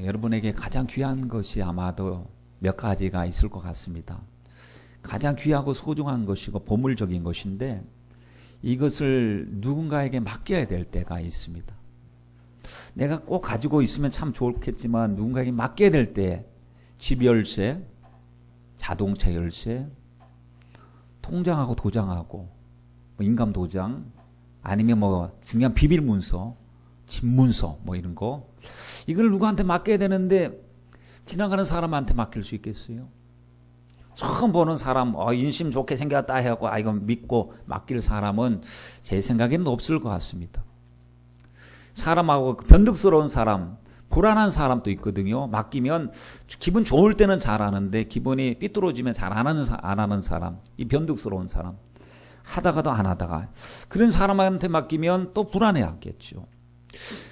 여러분에게 가장 귀한 것이 아마도 몇 가지가 있을 것 같습니다. 가장 귀하고 소중한 것이고 보물적인 것인데 이것을 누군가에게 맡겨야 될 때가 있습니다. 내가 꼭 가지고 있으면 참 좋겠지만 누군가에게 맡겨야 될 때 집 열쇠, 자동차 열쇠, 통장하고 도장하고 인감 도장, 아니면 중요한 비밀 문서, 집 문서 이런 거, 이걸 누구한테 맡겨야 되는데 지나가는 사람한테 맡길 수 있겠어요? 처음 보는 사람, 인심 좋게 생겼다 해갖고 이거 믿고 맡길 사람은 제 생각에는 없을 것 같습니다. 사람하고 변덕스러운 사람, 불안한 사람도 있거든요. 맡기면 기분 좋을 때는 잘하는데 기분이 삐뚤어지면 안 하는 사람, 이 변덕스러운 사람, 하다가도 안 하다가 그런 사람한테 맡기면 또 불안해하겠죠.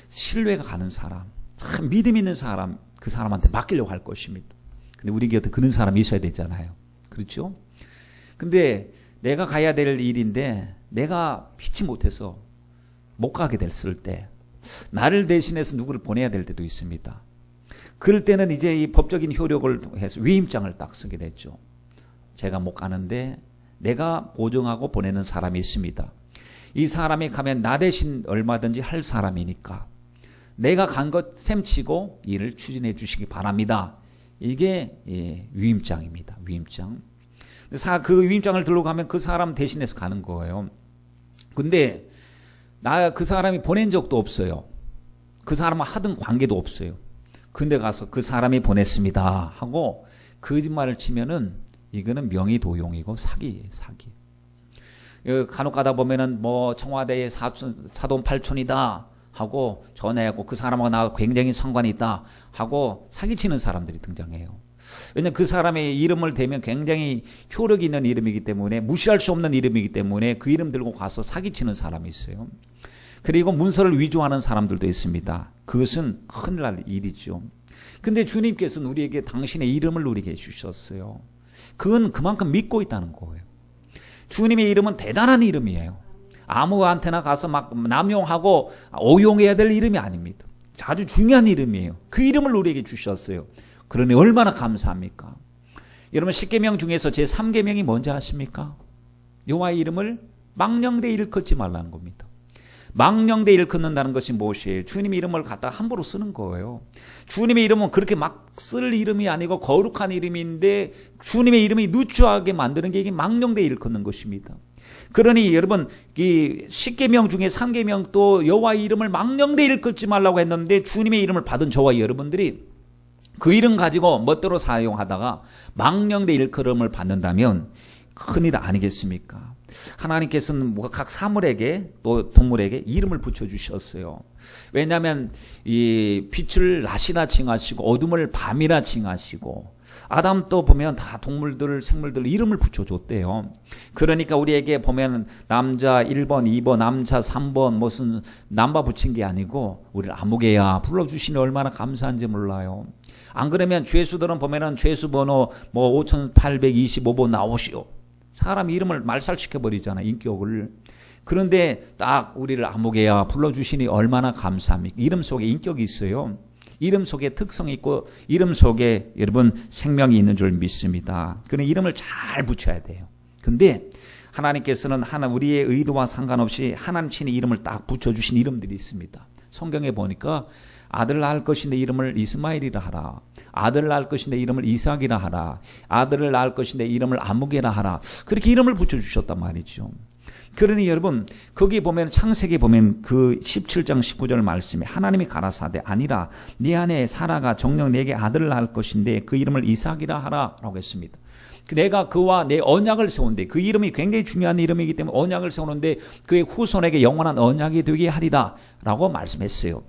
신뢰가 가는 사람, 참 믿음 있는 사람, 그 사람한테 맡기려고 할 것입니다. 근데 우리 곁에 그런 사람이 있어야 되잖아요. 그렇죠? 근데 내가 가야 될 일인데 내가 피치 못해서 못 가게 됐을 때 나를 대신해서 누구를 보내야 될 때도 있습니다. 그럴 때는 이제 이 법적인 효력을 해서 위임장을 딱 쓰게 됐죠. 제가 못 가는데 내가 보증하고 보내는 사람이 있습니다. 이 사람이 가면 나 대신 얼마든지 할 사람이니까 내가 간 것 셈치고 일을 추진해 주시기 바랍니다. 이게 위임장입니다. 위임장. 그 위임장을 들고 가면 그 사람 대신해서 가는 거예요. 근데 그 사람이 보낸 적도 없어요. 그 사람과 하던 관계도 없어요. 근데 가서 그 사람이 보냈습니다 하고 거짓말을 치면은 이거는 명의도용이고 사기예요, 사기. 간혹 가다 보면은 청와대의 사돈 팔촌이다 하고 전화하고 그 사람하고 나 굉장히 상관이 있다 하고 사기치는 사람들이 등장해요. 왜냐하면 그 사람의 이름을 대면 굉장히 효력이 있는 이름이기 때문에, 무시할 수 없는 이름이기 때문에 그 이름 들고 가서 사기치는 사람이 있어요. 그리고 문서를 위조하는 사람들도 있습니다. 그것은 큰일 날 일이죠. 근데 주님께서는 우리에게 당신의 이름을 누리게 해주셨어요. 그건 그만큼 믿고 있다는 거예요. 주님의 이름은 대단한 이름이에요. 아무한테나 가서 막 남용하고 오용해야 될 이름이 아닙니다. 아주 중요한 이름이에요. 그 이름을 우리에게 주셨어요. 그러니 얼마나 감사합니까? 여러분, 10계명 중에서 제 3계명이 뭔지 아십니까? 여호와의 이름을 망령되이 일컫지 말라는 겁니다. 망령되이 일컫는다는 것이 무엇이에요? 주님의 이름을 갖다 함부로 쓰는 거예요. 주님의 이름은 그렇게 막 쓸 이름이 아니고 거룩한 이름인데 주님의 이름이 누추하게 만드는 게 이게 망령되이 일컫는 것입니다. 그러니 여러분, 이 10계명 중에 3계명도 여호와의 이름을 망령되이 일컫지 말라고 했는데 주님의 이름을 받은 저와 여러분들이 그 이름 가지고 멋대로 사용하다가 망령되이 일컬음을 받는다면 큰일 아니겠습니까? 하나님께서는 각 사물에게 또 동물에게 이름을 붙여주셨어요. 왜냐하면 이 빛을 낮이라 칭하시고 어둠을 밤이라 칭하시고, 아담도 보면 다 동물들, 생물들 이름을 붙여줬대요. 그러니까 우리에게 보면 남자 1번, 2번, 남자 3번 무슨 남바 붙인 게 아니고 우리를 아무개야 불러주시니 얼마나 감사한지 몰라요. 안 그러면 죄수들은 보면은 죄수 번호 5825번 나오시오. 사람 이름을 말살시켜버리잖아, 인격을. 그런데 딱 우리를 아무개야 불러주시니 얼마나 감사합니까? 이름 속에 인격이 있어요. 이름 속에 특성이 있고 이름 속에 여러분 생명이 있는 줄 믿습니다. 그런 이름을 잘 붙여야 돼요. 근데 하나님께서는 우리의 의도와 상관없이 하나님 친히 이름을 딱 붙여주신 이름들이 있습니다. 성경에 보니까 아들 낳을 것인데 이름을 이스마엘이라 하라. 아들을 낳을 것인데 이름을 이삭이라 하라. 아들을 낳을 것인데 이름을 아무개라 하라. 그렇게 이름을 붙여주셨단 말이죠. 그러니 여러분, 거기 보면 창세기 보면 그 17장 19절 말씀에 하나님이 가라사대 아니라 네 안에 사라가 정녕 내게 아들을 낳을 것인데 그 이름을 이삭이라 하라 라고 했습니다. 내가 그와 내 언약을 세운데, 그 이름이 굉장히 중요한 이름이기 때문에 언약을 세우는데 그의 후손에게 영원한 언약이 되게 하리라 라고 말씀했어요.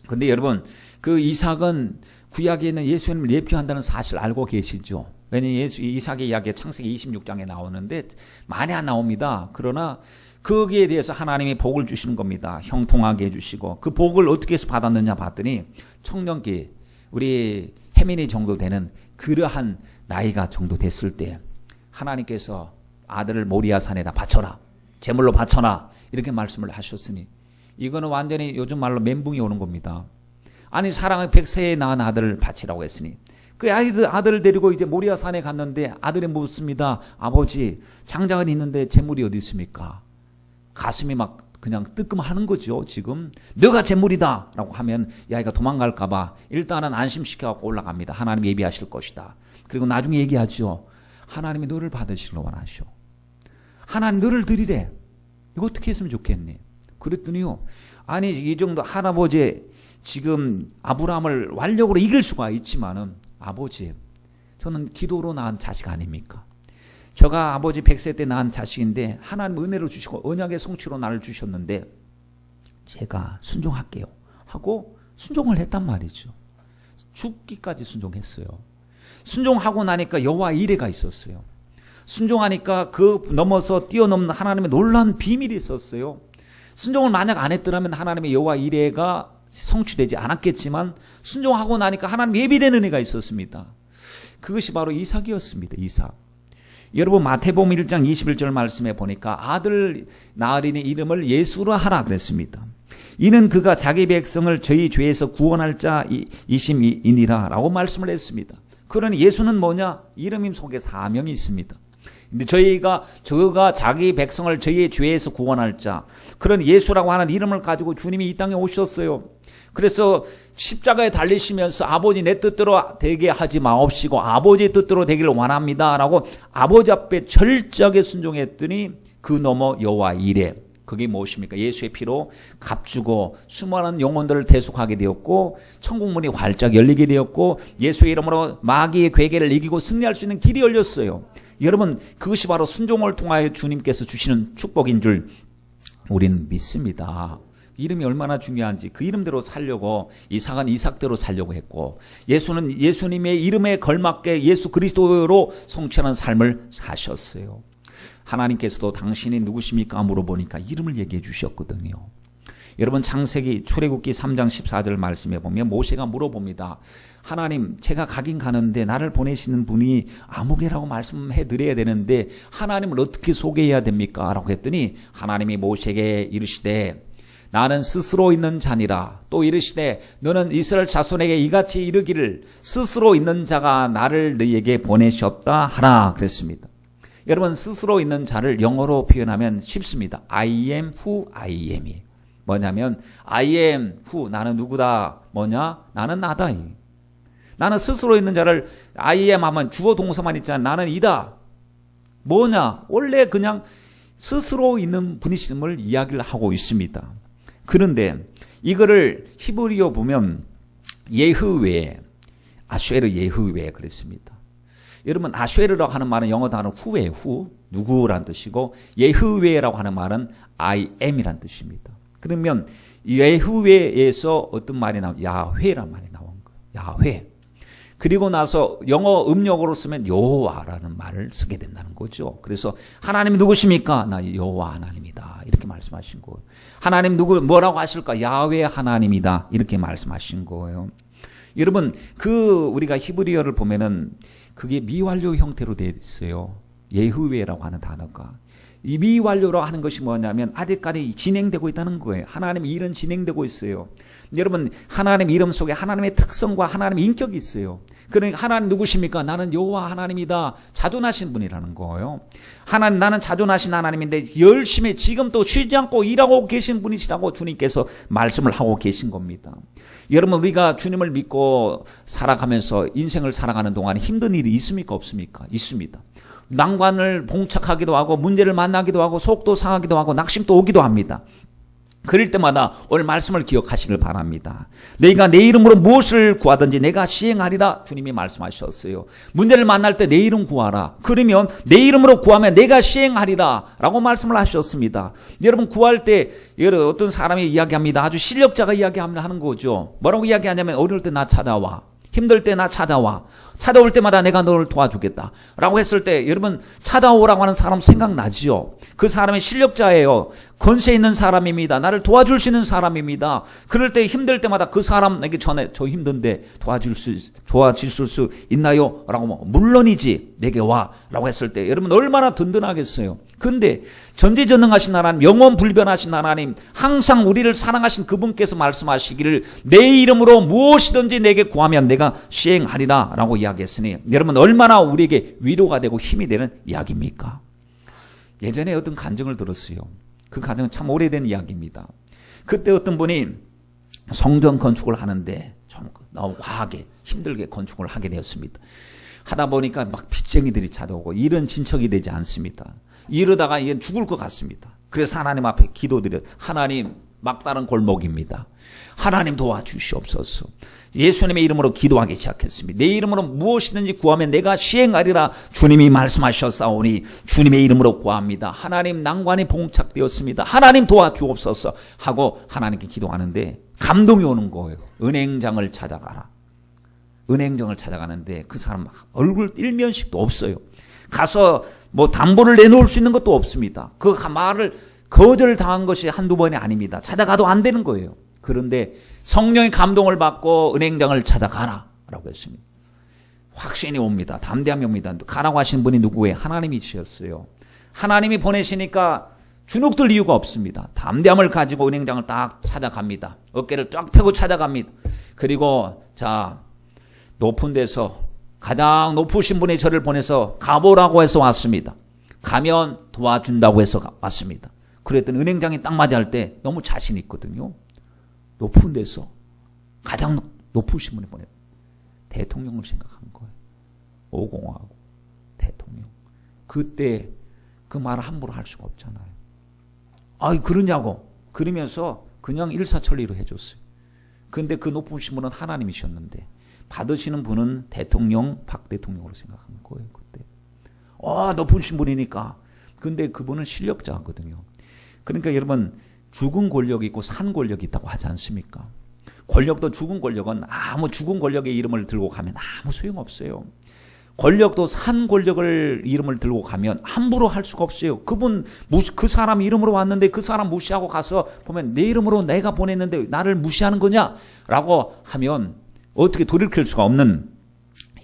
근데 여러분, 그 이삭은 구약에 있는 예수님을 예표한다는 사실 알고 계시죠? 왜냐하면 이삭의 이야기가 창세기 26장에 나오는데 많이 안 나옵니다. 그러나 거기에 대해서 하나님이 복을 주시는 겁니다. 형통하게 해주시고, 그 복을 어떻게 해서 받았느냐 봤더니 청년기, 우리 혜민이 정도 되는 그러한 나이가 정도 됐을 때 하나님께서 아들을 모리아 산에다 바쳐라, 제물로 바쳐라 이렇게 말씀을 하셨으니 이거는 완전히 요즘 말로 멘붕이 오는 겁니다. 아니 사랑의 100세에 낳은 아들을 바치라고 했으니 그 아들을 데리고 이제 모리아 산에 갔는데 아들이 묻습니다. 아버지, 장자가 있는데 재물이 어디 있습니까? 가슴이 막 그냥 뜨끔하는 거죠. 지금 너가 재물이다 라고 하면 이 아이가 도망갈까 봐 일단은 안심시켜갖고 올라갑니다. 하나님 예비하실 것이다. 그리고 나중에 얘기하죠. 하나님이 너를 받으시길 원하시오. 하나님 너를 드리래. 이거 어떻게 했으면 좋겠니? 그랬더니요, 아니 이 정도 할아버지 지금 아브라함을 완력으로 이길 수가 있지만은 아버지, 저는 기도로 낳은 자식 아닙니까? 제가 아버지 100세 때 낳은 자식인데 하나님 은혜로 주시고 언약의 성취로 나를 주셨는데 제가 순종할게요 하고 순종을 했단 말이죠. 죽기까지 순종했어요. 순종하고 나니까 여호와 이레가 있었어요. 순종하니까 그 넘어서 뛰어넘는 하나님의 놀라운 비밀이 있었어요. 순종을 만약 안 했더라면 하나님의 여호와 이레가 성취되지 않았겠지만 순종하고 나니까 하나님 예비된 은혜가 있었습니다. 그것이 바로 이삭이었습니다. 이삭. 여러분 마태복음 1장 21절 말씀에 보니까 아들 낳으리니 이름을 예수라 하라 그랬습니다. 이는 그가 자기 백성을 저희 죄에서 구원할 자이심이니라 라고 말씀을 했습니다. 그러니 예수는 뭐냐? 이름 속에 사명이 있습니다. 근데 저가 자기 백성을 저희의 죄에서 구원할 자, 그런 예수라고 하는 이름을 가지고 주님이 이 땅에 오셨어요. 그래서 십자가에 달리시면서 아버지 내 뜻대로 되게 하지 마옵시고 아버지의 뜻대로 되기를 원합니다 라고 아버지 앞에 철저하게 순종했더니 그 넘어 여호와 이레, 그게 무엇입니까? 예수의 피로 값주고 수많은 영혼들을 대속하게 되었고 천국문이 활짝 열리게 되었고 예수의 이름으로 마귀의 괴계를 이기고 승리할 수 있는 길이 열렸어요. 여러분, 그것이 바로 순종을 통하여 주님께서 주시는 축복인 줄 우리는 믿습니다. 이름이 얼마나 중요한지 그 이름대로 살려고, 이삭은 이삭대로 살려고 했고, 예수는 예수님의 이름에 걸맞게 예수 그리스도로 성취하는 삶을 사셨어요. 하나님께서도 당신이 누구십니까? 물어보니까 이름을 얘기해 주셨거든요. 여러분, 창세기 출애굽기 3장 14절 말씀해 보면 모세가 물어봅니다. 하나님, 제가 가긴 가는데 나를 보내시는 분이 아무개라고 말씀해 드려야 되는데 하나님을 어떻게 소개해야 됩니까? 라고 했더니 하나님이 모세에게 이르시되 나는 스스로 있는 자니라. 또 이르시되 너는 이스라엘 자손에게 이같이 이르기를 스스로 있는 자가 나를 너희에게 보내셨다 하라 그랬습니다. 여러분, 스스로 있는 자를 영어로 표현하면 쉽습니다. I am who I am이 뭐냐면 I am who, 나는 누구다. 뭐냐? 나는 나다. 나는 스스로 있는 자를 I am 하면 주어 동사만 있잖아. 나는 이다. 뭐냐? 원래 그냥 스스로 있는 분이심을 이야기를 하고 있습니다. 그런데 이거를 히브리어 보면 예흐웨, 아쉐르 예흐웨 그랬습니다. 여러분, 아쉐르라고 하는 말은 영어 단어 후에 후, 누구란 뜻이고 예흐웨라고 하는 말은 I am이란 뜻입니다. 그러면 예흐웨에서 어떤 말이 나오냐? 야훼란 말이 나온 거예요. 야훼. 그리고 나서 영어 음력으로 쓰면 여호와라는 말을 쓰게 된다는 거죠. 그래서 하나님이 누구십니까? 나 여호와 하나님이다. 이렇게 말씀하신 거예요. 하나님 뭐라고 하실까? 야훼 하나님이다. 이렇게 말씀하신 거예요. 여러분, 우리가 히브리어를 보면은 그게 미완료 형태로 되어 있어요. 예흐웨라고 하는 단어가. 이 미완료로 하는 것이 뭐냐면 아직까지 진행되고 있다는 거예요. 하나님의 일은 진행되고 있어요. 여러분, 하나님 이름 속에 하나님의 특성과 하나님의 인격이 있어요. 그러니까 하나님 누구십니까? 나는 여호와 하나님이다. 자존하신 분이라는 거예요. 나는 자존하신 하나님인데 열심히 지금 또 쉬지 않고 일하고 계신 분이시라고 주님께서 말씀을 하고 계신 겁니다. 여러분, 우리가 주님을 믿고 살아가면서 인생을 살아가는 동안에 힘든 일이 있습니까? 없습니까? 있습니다. 난관을 봉착하기도 하고 문제를 만나기도 하고 속도 상하기도 하고 낙심도 오기도 합니다. 그럴 때마다 오늘 말씀을 기억하시길 바랍니다. 너희가 내 이름으로 무엇을 구하든지 내가 시행하리라 주님이 말씀하셨어요. 문제를 만날 때 내 이름 구하라. 그러면 내 이름으로 구하면 내가 시행하리라 라고 말씀을 하셨습니다. 여러분, 구할 때 어떤 사람이 이야기합니다. 아주 실력자가 이야기하는 거죠. 뭐라고 이야기하냐면 어려울 때 나 찾아와. 힘들 때 나 찾아와. 찾아올 때마다 내가 너를 도와주겠다 라고 했을 때 여러분, 찾아오라고 하는 사람 생각나지요? 그 사람이 실력자예요. 권세 있는 사람입니다. 나를 도와줄 수 있는 사람입니다. 그럴 때 힘들 때마다 그 사람에게 전에 저 힘든데 도와주실 수 있나요? 라고 물론이지 내게 와 라고 했을 때 여러분 얼마나 든든하겠어요. 그런데 전지전능하신 하나님, 영원 불변하신 하나님, 항상 우리를 사랑하신 그분께서 말씀하시기를 내 이름으로 무엇이든지 내게 구하면 내가 시행하리라 라고 이야기했으니 여러분 얼마나 우리에게 위로가 되고 힘이 되는 이야기입니까? 예전에 어떤 간증을 들었어요. 그 간증은 참 오래된 이야기입니다. 그때 어떤 분이 성전 건축을 하는데 좀 너무 과하게 힘들게 건축을 하게 되었습니다. 하다 보니까 막 빚쟁이들이 찾아오고 일은 진척이 되지 않습니다. 이러다가 이게 죽을 것 같습니다. 그래서 하나님 앞에 기도드려 하나님 막다른 골목입니다. 하나님 도와주시옵소서. 예수님의 이름으로 기도하기 시작했습니다. 내 이름으로 무엇이든지 구하면 내가 시행하리라 주님이 말씀하셨사오니 주님의 이름으로 구합니다. 하나님 난관이 봉착되었습니다. 하나님 도와주옵소서 하고 하나님께 기도하는데 감동이 오는 거예요. 은행장을 찾아가라. 은행장을 찾아가는데 그 사람 얼굴 일면식도 없어요. 가서 뭐 담보를 내놓을 수 있는 것도 없습니다. 그 말을 거절당한 것이 한두 번이 아닙니다. 찾아가도 안 되는 거예요. 그런데 성령의 감동을 받고 은행장을 찾아가라 라고 했습니다. 확신이 옵니다. 담대함이 옵니다. 가라고 하신 분이 누구예요? 하나님이셨어요. 하나님이 보내시니까 주눅들 이유가 없습니다. 담대함을 가지고 은행장을 딱 찾아갑니다. 어깨를 쫙 펴고 찾아갑니다. 그리고 자 높은 데서 가장 높으신 분이 저를 보내서 가보라고 해서 왔습니다. 가면 도와준다고 해서 왔습니다. 그랬더니 은행장이 딱 맞아 할 때 너무 자신 있거든요. 높은 데서 가장 높으신 분이 보내 대통령을 생각한 거예요. 오공화국 대통령. 그때 그 말을 함부로 할 수가 없잖아요. 아이 그러냐고 그러면서 그냥 일사천리로 해줬어요. 그런데 그 높으신 분은 하나님이셨는데 받으시는 분은 대통령 박 대통령으로 생각한 거예요. 그때 높으신 분이니까. 근데 그분은 실력자거든요. 그러니까 여러분 죽은 권력이 있고 산 권력이 있다고 하지 않습니까? 권력도 죽은 권력은 죽은 권력의 이름을 들고 가면 아무 소용없어요. 권력도 산 권력을 이름을 들고 가면 함부로 할 수가 없어요. 그 사람 이름으로 왔는데 그 사람 무시하고 가서 보면 내 이름으로 내가 보냈는데 나를 무시하는 거냐라고 하면 어떻게 돌이킬 수가 없는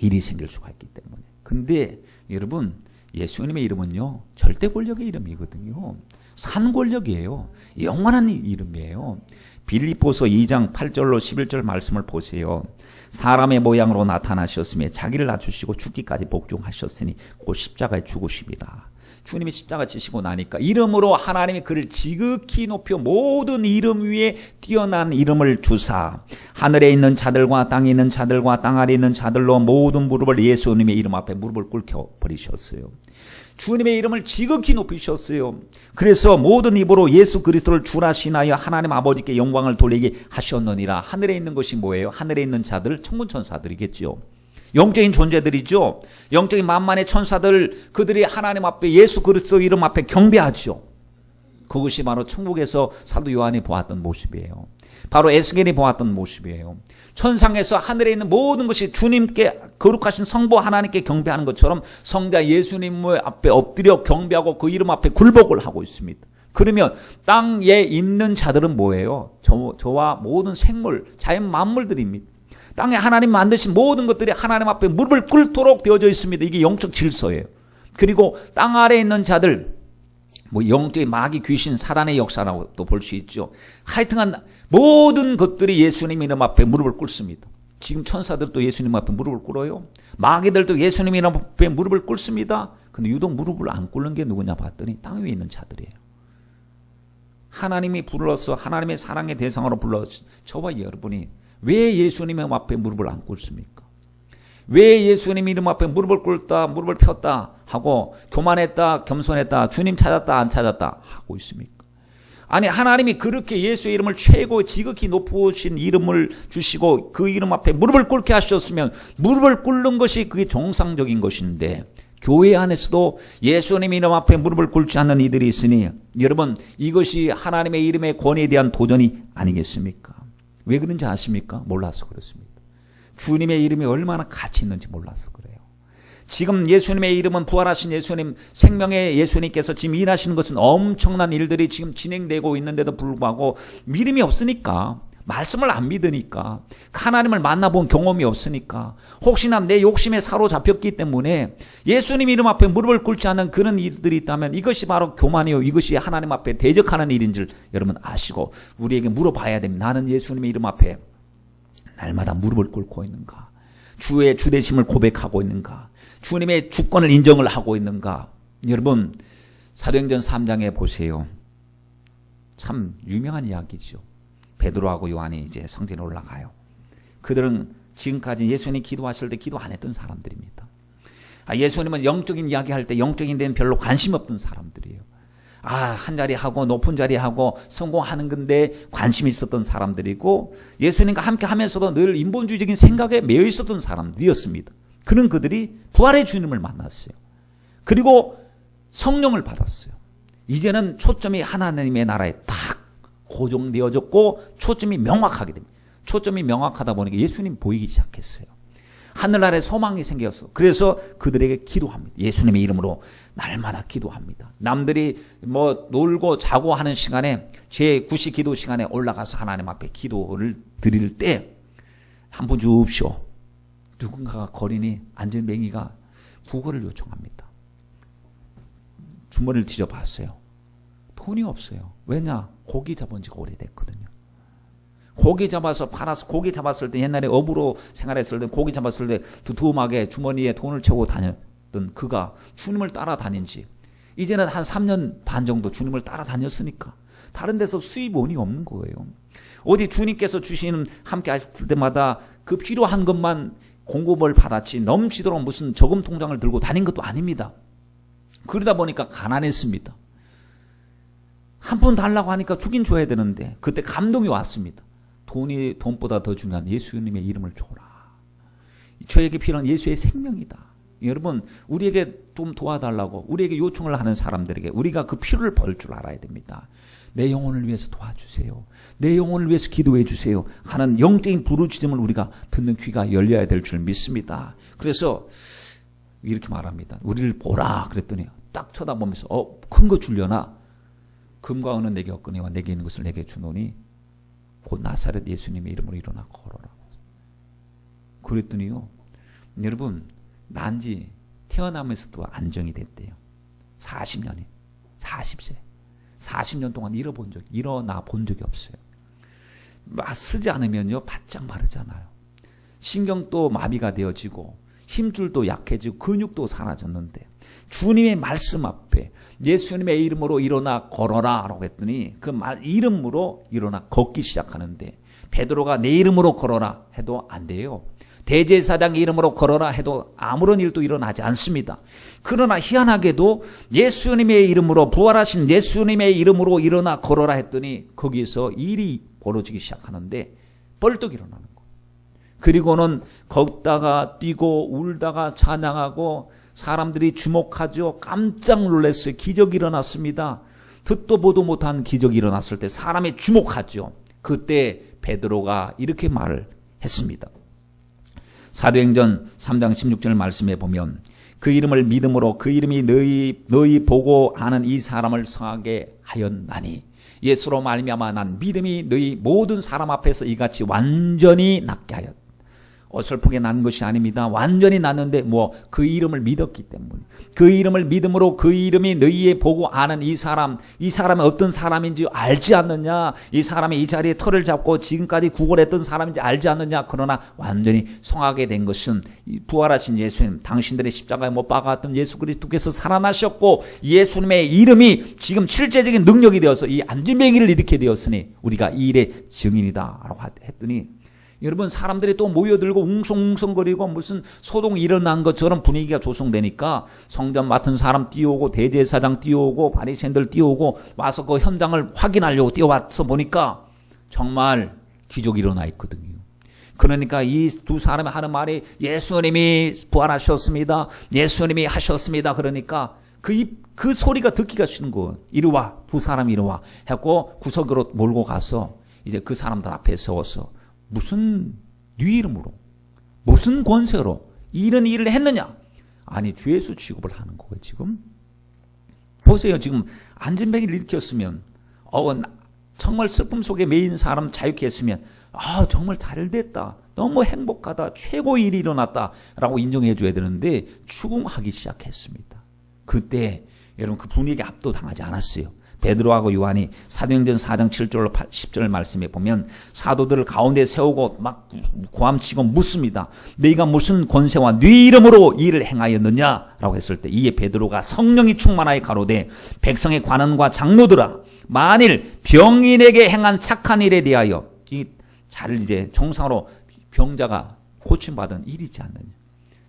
일이 생길 수가 있기 때문에. 근데 여러분 예수님의 이름은요 절대 권력의 이름이거든요. 산 권력이에요. 영원한 이름이에요. 빌립보서 2장 8절로 11절 말씀을 보세요. 사람의 모양으로 나타나셨으며 자기를 낮추시고 죽기까지 복종하셨으니 곧 십자가에 죽으십니다. 주님이 십자가 지시고 나니까 이름으로 하나님이 그를 지극히 높여 모든 이름 위에 뛰어난 이름을 주사 하늘에 있는 자들과 땅에 있는 자들과 땅 아래 있는 자들로 모든 무릎을 예수님의 이름 앞에 무릎을 꿇겨 버리셨어요. 주님의 이름을 지극히 높이셨어요. 그래서 모든 입으로 예수 그리스도를 주라 신하여 하나님 아버지께 영광을 돌리게 하셨느니라. 하늘에 있는 것이 뭐예요? 하늘에 있는 자들, 천군천사들이겠죠. 영적인 존재들이죠. 영적인 만만의 천사들, 그들이 하나님 앞에 예수 그리스도 이름 앞에 경배하죠. 그것이 바로 천국에서 사도 요한이 보았던 모습이에요. 바로 에스겔이 보았던 모습이에요. 천상에서 하늘에 있는 모든 것이 주님께 거룩하신 성부 하나님께 경배하는 것처럼 성자 예수님 앞에 엎드려 경배하고 그 이름 앞에 굴복을 하고 있습니다. 그러면 땅에 있는 자들은 뭐예요? 저와 모든 생물, 자연 만물들입니다. 땅에 하나님 만드신 모든 것들이 하나님 앞에 무릎을 꿇도록 되어져 있습니다. 이게 영적 질서예요. 그리고 땅 아래에 있는 자들, 영적인 마귀, 귀신, 사단의 역사라고 또 볼 수 있죠. 하여튼간 모든 것들이 예수님 이름 앞에 무릎을 꿇습니다. 지금 천사들도 예수님 앞에 무릎을 꿇어요. 마귀들도 예수님 이름 앞에 무릎을 꿇습니다. 근데 유독 무릎을 안 꿇는 게 누구냐 봤더니 땅 위에 있는 자들이에요. 하나님이 불러서 하나님의 사랑의 대상으로 불러서 저와 여러분이 왜 예수님 이름 앞에 무릎을 안 꿇습니까? 왜 예수님 이름 앞에 무릎을 꿇다, 무릎을 폈다 하고 교만했다, 겸손했다, 주님 찾았다, 안 찾았다 하고 있습니까? 아니 하나님이 그렇게 예수의 이름을 최고 지극히 높으신 이름을 주시고 그 이름 앞에 무릎을 꿇게 하셨으면 무릎을 꿇는 것이 그게 정상적인 것인데 교회 안에서도 예수님 이름 앞에 무릎을 꿇지 않는 이들이 있으니 여러분 이것이 하나님의 이름의 권위에 대한 도전이 아니겠습니까? 왜 그런지 아십니까? 몰라서 그렇습니다. 주님의 이름이 얼마나 가치 있는지 몰라서 그래요. 지금 예수님의 이름은 부활하신 예수님, 생명의 예수님께서 지금 일하시는 것은 엄청난 일들이 지금 진행되고 있는데도 불구하고 믿음이 없으니까 말씀을 안 믿으니까, 하나님을 만나본 경험이 없으니까, 혹시나 내 욕심에 사로잡혔기 때문에 예수님 이름 앞에 무릎을 꿇지 않는 그런 일들이 있다면 이것이 바로 교만이요, 이것이 하나님 앞에 대적하는 일인 줄 여러분 아시고 우리에게 물어봐야 됩니다. 나는 예수님의 이름 앞에 날마다 무릎을 꿇고 있는가? 주의 주되심을 고백하고 있는가? 주님의 주권을 인정을 하고 있는가? 여러분, 사도행전 3장에 보세요. 참 유명한 이야기죠. 베드로하고 요한이 이제 성전에 올라가요. 그들은 지금까지 예수님이 기도하실 때 기도 안 했던 사람들입니다. 예수님은 영적인 이야기할 때 영적인 데는 별로 관심 없던 사람들이에요. 한 자리 하고 높은 자리 하고 성공하는 건데 관심이 있었던 사람들이고, 예수님과 함께 하면서도 늘 인본주의적인 생각에 매여 있었던 사람들이었습니다. 그런 그들이 부활의 주님을 만났어요. 그리고 성령을 받았어요. 이제는 초점이 하나님의 나라에 딱 고정되어졌고 초점이 명확하게 됩니다. 초점이 명확하다 보니까 예수님 보이기 시작했어요. 하늘나라에 소망이 생겨서, 그래서 그들에게 기도합니다. 예수님의 이름으로 날마다 기도합니다. 남들이 놀고 자고 하는 시간에, 제9시 기도 시간에 올라가서 하나님 앞에 기도를 드릴 때 한 분 주옵시오. 누군가가 거린이 안전뱅이가 구걸을 요청합니다. 주머니를 뒤져봤어요. 돈이 없어요. 왜냐? 고기 잡은 지가 오래됐거든요. 고기 잡아서 팔아서, 고기 잡았을 때 옛날에 어부로 생활했을 때 고기 잡았을 때 두툼하게 주머니에 돈을 채우고 다녔던 그가 주님을 따라다닌 지 이제는 한 3년 반 정도 주님을 따라다녔으니까 다른 데서 수입원이 없는 거예요. 어디 주님께서 주시는, 함께 하실 때마다 그 필요한 것만 공급을 받았지 넘치도록 무슨 저금 통장을 들고 다닌 것도 아닙니다. 그러다 보니까 가난했습니다. 한 푼 달라고 하니까 주긴 줘야 되는데 그때 감동이 왔습니다. 돈보다 더 중요한 예수님의 이름을 줘라. 저에게 필요한 예수의 생명이다. 여러분, 우리에게 좀 도와달라고 우리에게 요청을 하는 사람들에게 우리가 그 필요를 벌 줄 알아야 됩니다. 내 영혼을 위해서 도와주세요. 내 영혼을 위해서 기도해 주세요 하는 영적인 부르짖음을 우리가 듣는 귀가 열려야 될 줄 믿습니다. 그래서 이렇게 말합니다. 우리를 보라 그랬더니 딱 쳐다보면서 큰 거 주려나? 금과 은은 내게 없거니와 내게 있는 것을 내게 주노니 곧 나사렛 예수님의 이름으로 일어나 걸어라. 그랬더니요, 여러분, 난지 태어나면서도 안정이 됐대요. 40년이 40세 40년 동안 일어나 본 적이 없어요. 쓰지 않으면요 바짝 마르잖아요. 신경도 마비가 되어지고 힘줄도 약해지고 근육도 사라졌는데 주님의 말씀 앞에 예수님의 이름으로 일어나 걸어라 라고 했더니 그 이름으로 일어나 걷기 시작하는데, 베드로가 내 이름으로 걸어라 해도 안 돼요. 대제사장 이름으로 걸어라 해도 아무런 일도 일어나지 않습니다. 그러나 희한하게도 예수님의 이름으로, 부활하신 예수님의 이름으로 일어나 걸어라 했더니 거기서 일이 벌어지기 시작하는데 벌떡 일어나는 거예요. 그리고는 걷다가 뛰고 울다가 찬양하고 사람들이 주목하죠. 깜짝 놀랐어요. 기적이 일어났습니다. 듣도 보도 못한 기적이 일어났을 때 사람이 주목하죠. 그때 베드로가 이렇게 말을 했습니다. 사도행전 3장 16절 말씀에 보면 그 이름을 믿음으로 그 이름이 너희 보고 아는 이 사람을 성하게 하였나니 예수로 말미암아 난 믿음이 너희 모든 사람 앞에서 이같이 완전히 낫게 하였. 어설프게 난 것이 아닙니다. 완전히 났는데 그 이름을 믿었기 때문에, 그 이름을 믿음으로 그 이름이 너희의 보고 아는 이 사람이 어떤 사람인지 알지 않느냐? 이 사람이 이 자리에 털을 잡고 지금까지 구걸했던 사람인지 알지 않느냐? 그러나 완전히 성하게 된 것은 부활하신 예수님, 당신들의 십자가에 못 박았던 예수 그리스도께서 살아나셨고 예수님의 이름이 지금 실제적인 능력이 되어서 이 안진뱅이를 일으키게 되었으니 우리가 이 일의 증인이다 라고 했더니, 여러분, 사람들이 또 모여들고 웅성웅성거리고 무슨 소동이 일어난 것처럼 분위기가 조성되니까 성전 맡은 사람 뛰어오고 대제사장 뛰어오고 바리새인들 뛰어오고 와서 그 현장을 확인하려고 뛰어와서 보니까 정말 기적이 일어나 있거든요. 그러니까 이 두 사람이 하는 말이 예수님이 부활하셨습니다. 예수님이 하셨습니다. 그러니까 그 소리가 듣기가 싫은 거예요. 이리 와, 두 사람이 이리 와 하고 구석으로 몰고 가서 이제 그 사람들 앞에 세워서 무슨 네 이름으로, 무슨 권세로 이런 일을 했느냐? 아니, 주 예수 취급을 하는 거예요. 지금 보세요. 지금 안진뱅이를 일으켰으면 정말 슬픔 속에 매인 사람 자유케 했으면 정말 잘 됐다. 너무 행복하다. 최고의 일이 일어났다. 라고 인정해 줘야 되는데 추궁하기 시작했습니다. 그때 여러분 그 분위기에 압도당하지 않았어요. 베드로하고 요한이 사도행전 4장 7절 10절 말씀에 보면 사도들을 가운데 세우고 막 고함치고 묻습니다. 너희가 무슨 권세와 네 이름으로 이 일을 행하였느냐라고 했을 때 이에 베드로가 성령이 충만하여 가로되 백성의 관원과 장로들아 만일 병인에게 행한 착한 일에 대하여 잘 이제 정상으로 병자가 고침받은 일이지 않느냐,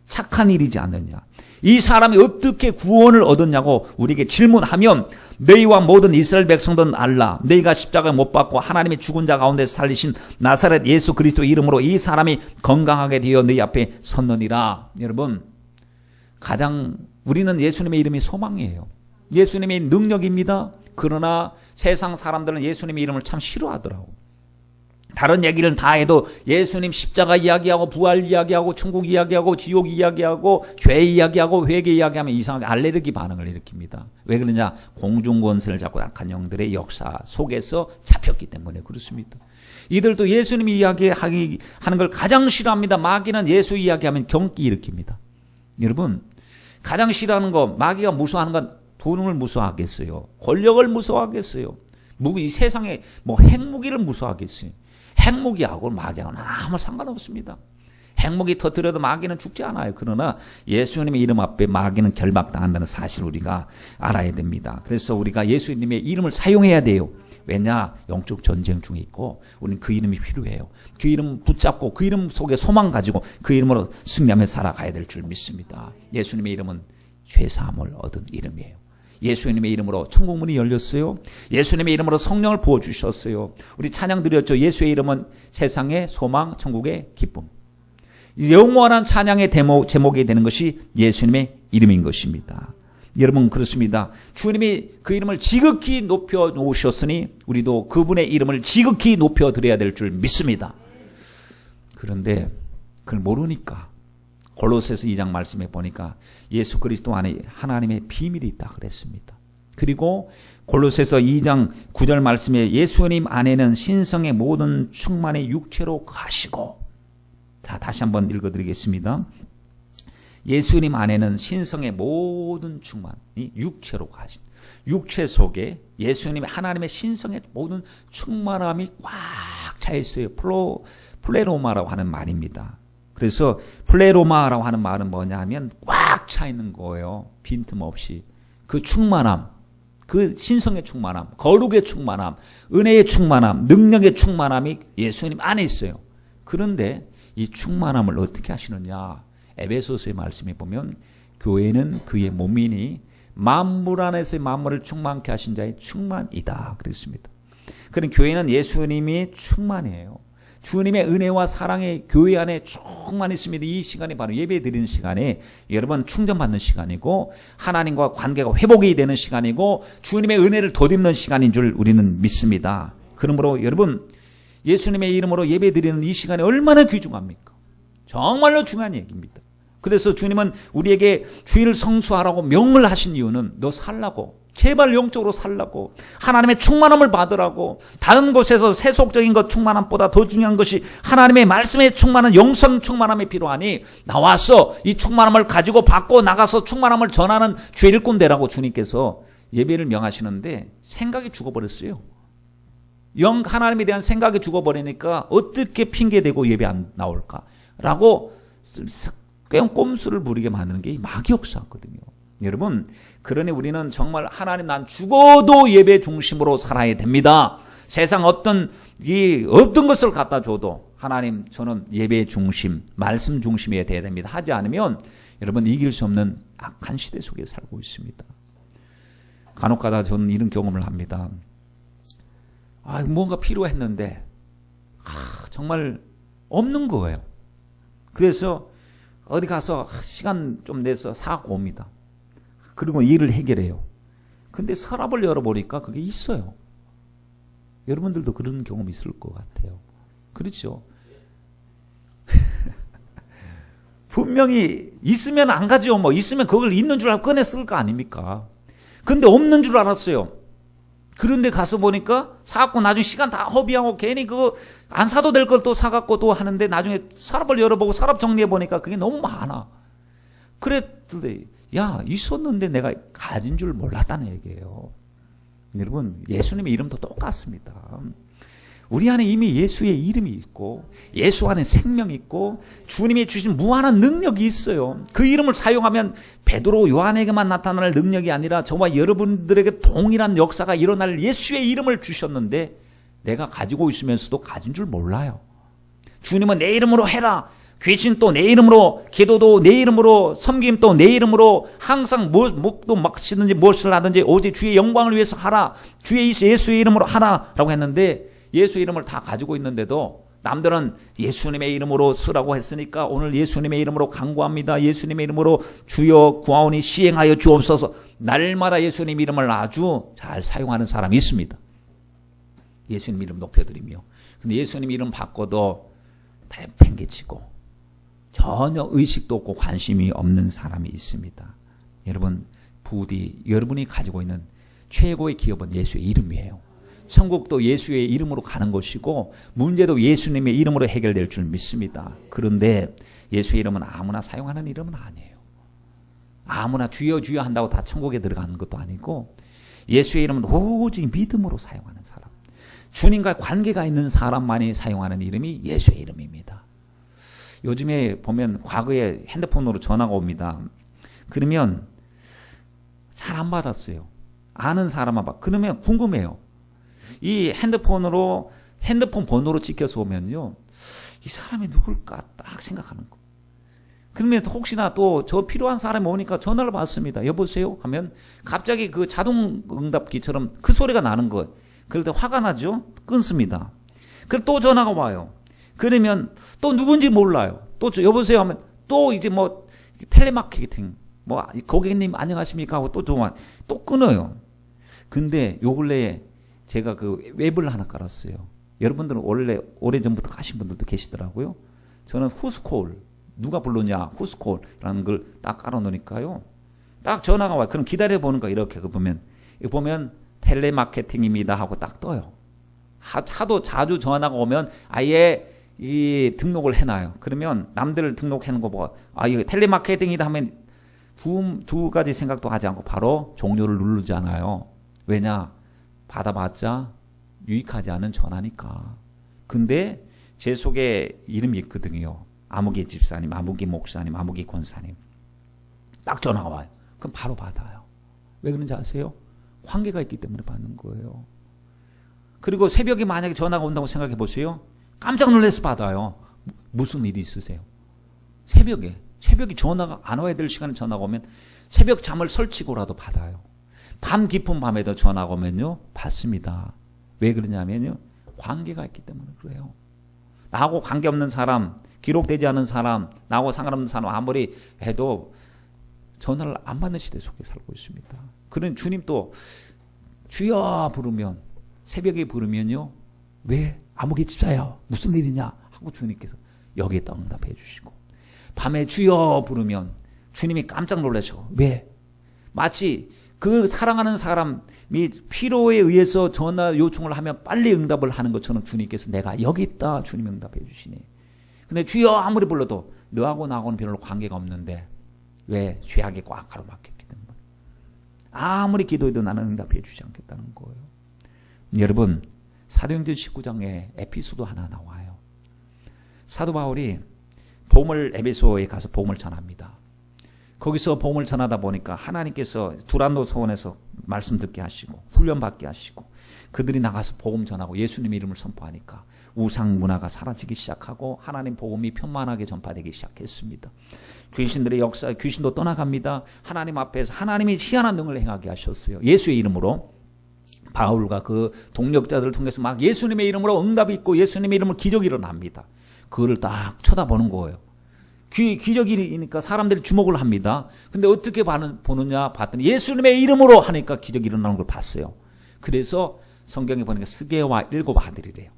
착한 일이지 않느냐, 이 사람이 어떻게 구원을 얻었냐고 우리에게 질문하면 너희와 모든 이스라엘 백성들은 알라. 너희가 십자가에 못 박고 하나님의 죽은 자 가운데서 살리신 나사렛 예수 그리스도 이름으로 이 사람이 건강하게 되어 너희 앞에 섰느니라. 여러분, 우리는 예수님의 이름이 소망이에요. 예수님의 능력입니다. 그러나 세상 사람들은 예수님의 이름을 참 싫어하더라고. 다른 얘기를 다 해도 예수님 십자가 이야기하고 부활 이야기하고 천국 이야기하고 지옥 이야기하고 죄 이야기하고 회개 이야기하면 이상하게 알레르기 반응을 일으킵니다. 왜 그러냐? 공중권세를 잡고 악한 영들의 역사 속에서 잡혔기 때문에 그렇습니다. 이들도 예수님 이야기하는 걸 가장 싫어합니다. 마귀는 예수 이야기하면 경기 일으킵니다. 여러분, 가장 싫어하는 거, 마귀가 무서워하는 건 돈을 무서워하겠어요? 권력을 무서워하겠어요? 이 세상에 핵무기를 무서워하겠어요? 핵무기하고 마귀하고는 아무 상관없습니다. 핵무기 터뜨려도 마귀는 죽지 않아요. 그러나 예수님의 이름 앞에 마귀는 결박당한다는 사실을 우리가 알아야 됩니다. 그래서 우리가 예수님의 이름을 사용해야 돼요. 왜냐? 영적 전쟁 중에 있고 우리는 그 이름이 필요해요. 그 이름 붙잡고 그 이름 속에 소망 가지고 그 이름으로 승리하며 살아가야 될 줄 믿습니다. 예수님의 이름은 죄사함을 얻은 이름이에요. 예수님의 이름으로 천국문이 열렸어요. 예수님의 이름으로 성령을 부어주셨어요. 우리 찬양 드렸죠. 예수의 이름은 세상의 소망, 천국의 기쁨. 영원한 찬양의 제목이 되는 것이 예수님의 이름인 것입니다. 여러분 그렇습니다. 주님이 그 이름을 지극히 높여 놓으셨으니 우리도 그분의 이름을 지극히 높여 드려야 될 줄 믿습니다. 그런데 그걸 모르니까 골로새서 2장 말씀에 보니까 예수 그리스도 안에 하나님의 비밀이 있다 그랬습니다. 그리고 골로새서 2장 9절 말씀에 예수님 안에는 신성의 모든 충만이 육체로 가시고, 자 다시 한번 읽어드리겠습니다. 예수님 안에는 신성의 모든 충만이 육체로 가신, 육체 속에 예수님의 하나님의 신성의 모든 충만함이 꽉 차 있어요. 플레로마라고 하는 말입니다. 그래서 플레로마라고 하는 말은 뭐냐 하면 꽉 차 있는 거예요. 빈틈없이. 그 충만함, 그 신성의 충만함, 거룩의 충만함, 은혜의 충만함, 능력의 충만함이 예수님 안에 있어요. 그런데 이 충만함을 어떻게 하시느냐? 에베소서의 말씀에 보면 교회는 그의 몸이니 만물 안에서의 만물을 충만케 하신 자의 충만이다 그랬습니다. 그럼 교회는 예수님이 충만이에요. 주님의 은혜와 사랑의 교회 안에 충만히 있습니다. 이 시간이 바로 예배 드리는 시간에 여러분 충전받는 시간이고 하나님과 관계가 회복이 되는 시간이고 주님의 은혜를 덧입는 시간인 줄 우리는 믿습니다. 그러므로 여러분 예수님의 이름으로 예배 드리는 이 시간이 얼마나 귀중합니까? 정말로 중요한 얘기입니다. 그래서 주님은 우리에게 주의를 성수하라고 명을 하신 이유는 너 살라고, 제발 영적으로 살라고, 하나님의 충만함을 받으라고, 다른 곳에서 세속적인 것 충만함보다 더 중요한 것이 하나님의 말씀에 충만한 영성 충만함이 필요하니 나와서 이 충만함을 가지고 받고 나가서 충만함을 전하는 죄일꾼 되라고 주님께서 예배를 명하시는데 생각이 죽어버렸어요. 하나님에 대한 생각이 죽어버리니까 어떻게 핑계대고 예배 안 나올까라고 꼼수를 부리게 만드는 게 마귀 역사거든요. 여러분, 그러니 우리는 정말 하나님 난 죽어도 예배 중심으로 살아야 됩니다. 세상 어떤 것을 갖다 줘도 하나님 저는 예배 중심, 말씀 중심이어야 됩니다. 하지 않으면 여러분 이길 수 없는 악한 시대 속에 살고 있습니다. 간혹가다 저는 이런 경험을 합니다. 뭔가 필요했는데 정말 없는 거예요. 그래서 어디 가서 시간 좀 내서 사고 옵니다. 그리고 일을 해결해요. 근데 서랍을 열어보니까 그게 있어요. 여러분들도 그런 경험 있을 것 같아요. 그렇죠? 분명히 있으면 안 가죠. 있으면 그걸 있는 줄 알고 꺼내 쓸 거 아닙니까? 근데 없는 줄 알았어요. 그런데 가서 보니까 사갖고 나중에 시간 다 허비하고 괜히 그거 안 사도 될 걸 또 사갖고 또 하는데 나중에 서랍을 열어보고 서랍 정리해보니까 그게 너무 많아. 그랬더니 야, 있었는데 내가 가진 줄 몰랐다는 얘기예요. 여러분, 예수님의 이름도 똑같습니다. 우리 안에 이미 예수의 이름이 있고 예수 안에 생명이 있고 주님이 주신 무한한 능력이 있어요. 그 이름을 사용하면 베드로 요한에게만 나타날 능력이 아니라 저와 여러분들에게 동일한 역사가 일어날 예수의 이름을 주셨는데 내가 가지고 있으면서도 가진 줄 몰라요. 주님은 내 이름으로 해라. 귀신 또 내 이름으로, 기도도 내 이름으로, 섬김 또 내 이름으로, 항상 목도 막시든지 무엇을 하든지 오직 주의 영광을 위해서 하라. 주의 예수의 이름으로 하라. 라고 했는데 예수의 이름을 다 가지고 있는데도 남들은 예수님의 이름으로 쓰라고 했으니까 오늘 예수님의 이름으로 간구합니다. 예수님의 이름으로 주여 구하오니 시행하여 주옵소서. 날마다 예수님 이름을 아주 잘 사용하는 사람이 있습니다. 예수님 이름 높여드리며. 근데 예수님 이름 바꿔도 다 팽개치고 전혀 의식도 없고 관심이 없는 사람이 있습니다. 여러분, 부디 여러분이 가지고 있는 최고의 기업은 예수의 이름이에요. 천국도 예수의 이름으로 가는 것이고 문제도 예수님의 이름으로 해결될 줄 믿습니다. 그런데 예수의 이름은 아무나 사용하는 이름은 아니에요. 아무나 주여 주여 한다고 다 천국에 들어가는 것도 아니고 예수의 이름은 오직 믿음으로 사용하는 사람, 주님과 관계가 있는 사람만이 사용하는 이름이 예수의 이름입니다. 요즘에 보면 과거에 핸드폰으로 전화가 옵니다. 그러면 잘 안 받았어요. 아는 사람만 받. 그러면 궁금해요. 이 핸드폰 번호로 찍혀서 오면요, 이 사람이 누굴까 딱 생각하는 거. 그러면 혹시나 또 저 필요한 사람이 오니까 전화를 받습니다. 여보세요? 하면 갑자기 그 자동 응답기처럼 그 소리가 나는 거예요. 그럴 때 화가 나죠? 끊습니다. 그럼 또 전화가 와요. 그러면 또 누군지 몰라요. 또 여보세요? 하면 또 이제 뭐 텔레마케팅, 뭐 고객님 안녕하십니까? 하고 또 전화, 또 끊어요. 근데 요 근래에 제가 그 웹을 하나 깔았어요. 여러분들은 원래 오래전부터 가신 분들도 계시더라고요. 저는 후스콜, 누가 불렀냐, 후스콜이라는 걸 딱 깔아놓으니까요, 딱 전화가 와요. 그럼 기다려보는 거 이렇게 보면 텔레마케팅입니다 하고 딱 떠요. 하도 자주 전화가 오면 아예 이 등록을 해놔요. 그러면 남들 등록해놓은 거 보고 이거 텔레마케팅이다 하면 두 가지 생각도 하지 않고 바로 종료를 누르잖아요. 왜냐? 받아봤자 유익하지 않은 전화니까. 근데 제 속에 이름이 있거든요. 아무개 집사님, 아무개 목사님, 아무개 권사님. 딱 전화가 와요. 그럼 바로 받아요. 왜 그런지 아세요? 관계가 있기 때문에 받는 거예요. 그리고 새벽에 만약에 전화가 온다고 생각해 보세요. 깜짝 놀라서 받아요. 무슨 일이 있으세요? 새벽에 전화가 안 와야 될 시간에 전화가 오면 새벽 잠을 설치고라도 받아요. 밤 깊은 밤에도 전화가 오면요, 받습니다. 왜 그러냐면요, 관계가 있기 때문에 그래요. 나하고 관계없는 사람, 기록되지 않은 사람, 나하고 상관없는 사람 아무리 해도 전화를 안 받는 시대 속에 살고 있습니다. 그런 주님도 주여 부르면, 새벽에 부르면요, 왜 아무개 집사야 무슨 일이냐 하고 주님께서 여기에 딱 응답해 주시고, 밤에 주여 부르면 주님이 깜짝 놀라셔. 왜? 마치 그 사랑하는 사람이 필요에 의해서 전화 요청을 하면 빨리 응답을 하는 것처럼 주님께서 내가 여기 있다 주님이 응답해 주시니. 근데 주여 아무리 불러도 너하고 나하고는 별로 관계가 없는데 왜? 죄악에 꽉 가로막혔기 때문에. 아무리 기도해도 나는 응답해 주지 않겠다는 거예요. 여러분, 사도행전 19장에 에피소드 하나 나와요. 사도 바울이 에베소에 가서 복음을 전합니다. 거기서 복음을 전하다 보니까 하나님께서 두란노 소원에서 말씀 듣게 하시고 훈련 받게 하시고 그들이 나가서 복음 전하고 예수님 이름을 선포하니까 우상 문화가 사라지기 시작하고 하나님 복음이 편만하게 전파되기 시작했습니다. 귀신들의 역사, 귀신도 떠나갑니다. 하나님 앞에서 하나님이 희한한 능을 행하게 하셨어요. 예수의 이름으로. 바울과 그 동력자들을 통해서 막 예수님의 이름으로 응답이 있고 예수님의 이름으로 기적이 일어납니다. 그거를 딱 쳐다보는 거예요. 기적이니까 사람들이 주목을 합니다. 근데 어떻게 보느냐 봤더니 예수님의 이름으로 하니까 기적이 일어나는 걸 봤어요. 그래서 성경에 보니까 스게와 7 아들이래요.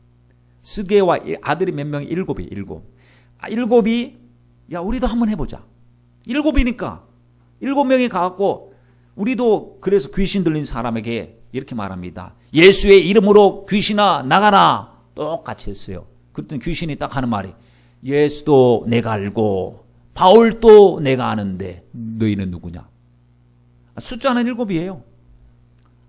스게와 아들이 몇 명이? 7이. 일곱이 야 우리도 한번 해보자. 7이니까 7명이 가갖고 우리도 그래서 귀신 들린 사람에게 이렇게 말합니다. 예수의 이름으로 귀신아 나가라. 똑같이 했어요. 그랬더니 귀신이 딱 하는 말이 예수도 내가 알고 바울도 내가 아는데 너희는 누구냐? 숫자는 7이에요.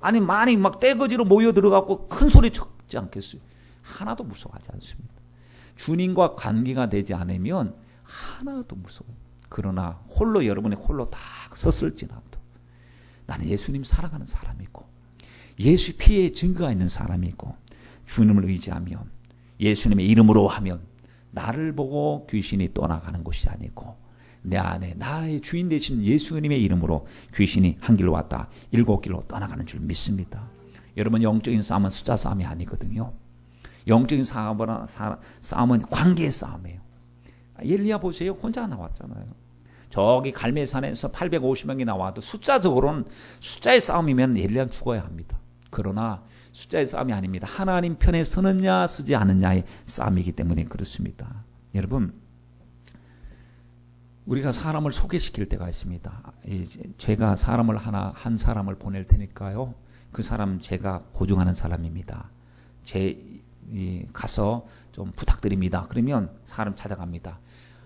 아니 많이 막 떼거지로 모여 들어가고 큰 소리 쳤지 않겠어요? 하나도 무서워하지 않습니다. 주님과 관계가 되지 않으면 하나도 무서워요. 그러나 홀로 여러분의 홀로 딱 섰을지라도 나는 예수님 사랑하는 사람이고 예수 피에 증거가 있는 사람이고 주님을 의지하면 예수님의 이름으로 하면 나를 보고 귀신이 떠나가는 것이 아니고 내 안에 나의 주인 되신 예수님의 이름으로 귀신이 한 길로 왔다 7길로 떠나가는 줄 믿습니다. 여러분 영적인 싸움은 숫자 싸움이 아니거든요. 영적인 싸움은 관계의 싸움이에요. 엘리야 보세요. 혼자 나왔잖아요. 저기 갈멜산에서 850명이 나와도 숫자적으로는 숫자의 싸움이면 엘리야는 죽어야 합니다. 그러나 숫자의 싸움이 아닙니다. 하나님 편에 서느냐 서지 않느냐의 싸움이기 때문에 그렇습니다. 여러분 우리가 사람을 소개시킬 때가 있습니다. 제가 한 사람을 보낼 테니까요. 그 사람 제가 보증하는 사람입니다. 가서 좀 부탁드립니다. 그러면 사람 찾아갑니다.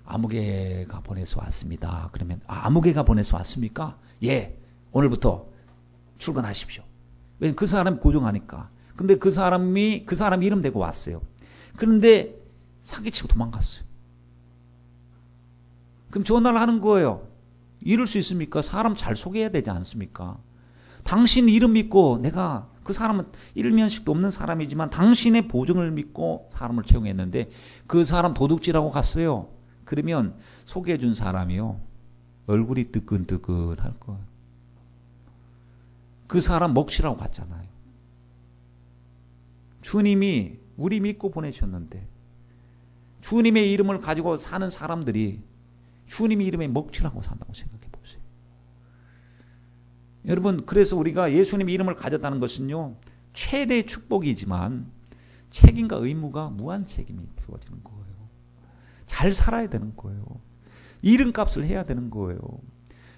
아무개가 보내서 왔습니다. 그러면 아무개가 보내서 왔습니까? 예, 오늘부터 출근하십시오. 왜냐면 그 사람이 고정하니까. 근데 그 사람 이름 대고 왔어요. 그런데 사기치고 도망갔어요. 그럼 전화를 하는 거예요. 이럴 수 있습니까? 사람 잘 소개해야 되지 않습니까? 당신 이름 믿고 내가 그 사람은 일면식도 없는 사람이지만 당신의 보증을 믿고 사람을 채용했는데 그 사람 도둑질하고 갔어요. 그러면 소개해 준 사람이요. 얼굴이 뜨끈뜨끈할 거예요. 그 사람 먹칠하고 갔잖아요. 주님이 우리 믿고 보내셨는데 주님의 이름을 가지고 사는 사람들이 주님의 이름에 먹칠하고 산다고 생각해 보세요. 여러분 그래서 우리가 예수님의 이름을 가졌다는 것은요. 최대의 축복이지만 책임과 의무가 무한 책임이 주어지는 거예요. 잘 살아야 되는 거예요. 이름값을 해야 되는 거예요.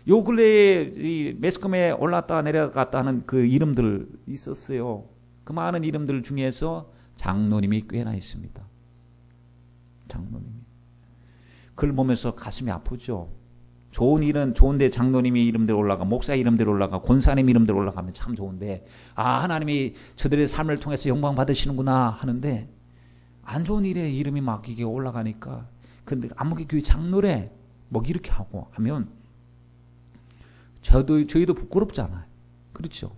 요 근래에 이 매스컴에 올랐다 내려갔다 하는 그 이름들 있었어요. 그 많은 이름들 중에서 장로님이 꽤나 있습니다. 장로님이. 그걸 보면서 가슴이 아프죠. 좋은 일은 좋은데 장로님이 이름대로 올라가, 목사 이름대로 올라가, 권사님 이름대로 올라가면 참 좋은데 하나님이 저들의 삶을 통해서 영광 받으시는구나 하는데 안 좋은 일에 이름이 막 이게 올라가니까 근데 아무개 교회 장로래 뭐 이렇게 하고 하면 저희도 부끄럽잖아요. 그렇죠.